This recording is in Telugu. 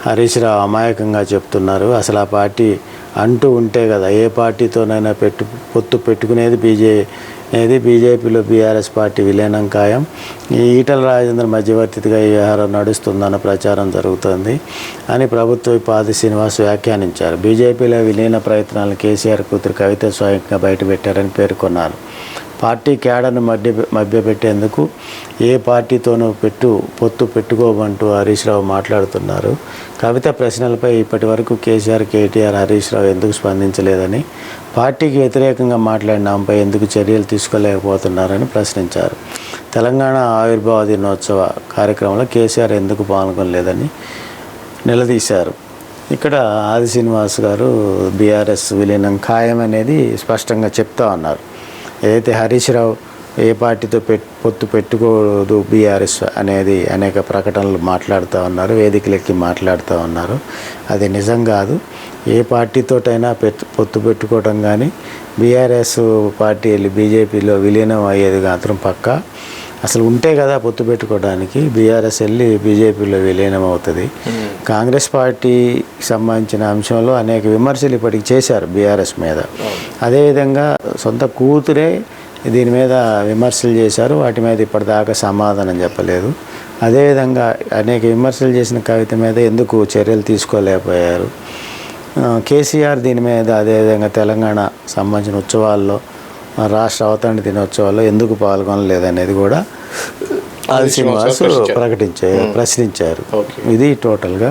హరీష్ రావు అమాయకంగా చెప్తున్నారు. అసలు ఆ పార్టీ అంటూ ఉంటే కదా ఏ పార్టీతోనైనా పొత్తు పెట్టుకునేది బీజేపీలో బీఆర్ఎస్ పార్టీ విలీనం ఖాయం. ఈ ఈటల రాజేందర్ మధ్యవర్తిగా ఈ వ్యవహారం నడుస్తుందన్న ప్రచారం జరుగుతుంది అని ప్రభుత్వ పాది శ్రీనివాస్ వ్యాఖ్యానించారు. బీజేపీలో విలీన ప్రయత్నాలను కేసీఆర్ కూతురు కవిత స్వయంగా బయటపెట్టారని పేర్కొన్నారు. పార్టీ క్యాడర్ను మభ్యపెట్టేందుకు ఏ పార్టీతోనూ పొత్తు పెట్టుకోమంటూ హరీష్ రావు మాట్లాడుతున్నారు. కవిత ప్రశ్నలపై ఇప్పటి వరకు కేసీఆర్, కేటీఆర్, హరీష్ రావు ఎందుకు స్పందించలేదని, పార్టీకి వ్యతిరేకంగా మాట్లాడిన ఆమెపై ఎందుకు చర్యలు తీసుకోలేకపోతున్నారని ప్రశ్నించారు. తెలంగాణ ఆవిర్భావ దినోత్సవ కార్యక్రమంలో కేసీఆర్ ఎందుకు పాల్గొనలేదని నిలదీశారు. ఇక్కడ ఆది శ్రీనివాస్ గారు బీఆర్ఎస్ విలీనం ఖాయం అనేది స్పష్టంగా చెప్తా ఉన్నారు. ఏదైతే హరీష్ రావు ఏ పార్టీతో పొత్తు పెట్టుకోదు బీఆర్ఎస్ అనేది అనేక ప్రకటనలు మాట్లాడుతూ ఉన్నారు, వేదికలెక్కి మాట్లాడుతూ ఉన్నారు. అది నిజం కాదు. ఏ పార్టీతోటైనా పొత్తు పెట్టుకోవడం కానీ బీఆర్ఎస్ పార్టీ వెళ్ళి బీజేపీలో విలీనం అయ్యేది మాత్రం పక్కా. అసలు ఉంటే కదా పొత్తు పెట్టుకోవడానికి. బీఆర్ఎస్ వెళ్ళి బీజేపీలో విలీనం అవుతుంది. కాంగ్రెస్ పార్టీకి సంబంధించిన అంశంలో అనేక విమర్శలు ఇప్పటికి చేశారు బీఆర్ఎస్ మీద. అదేవిధంగా సొంత కూతురే దీని మీద విమర్శలు చేశారు. వాటి మీద ఇప్పటిదాకా సమాధానం చెప్పలేదు. అదేవిధంగా అనేక విమర్శలు చేసిన కవిత మీద ఎందుకు చర్యలు తీసుకోలేకపోయారు. కేసీఆర్ దీని మీద అదేవిధంగా తెలంగాణ సంబంధించిన ఉత్సవాల్లో, రాష్ట్ర అవతరణ దినోత్సవాల్లో ఎందుకు పాల్గొనలేదనేది కూడా ఆది శ్రీనివాస్ ప్రశ్నించారు. ఇది టోటల్గా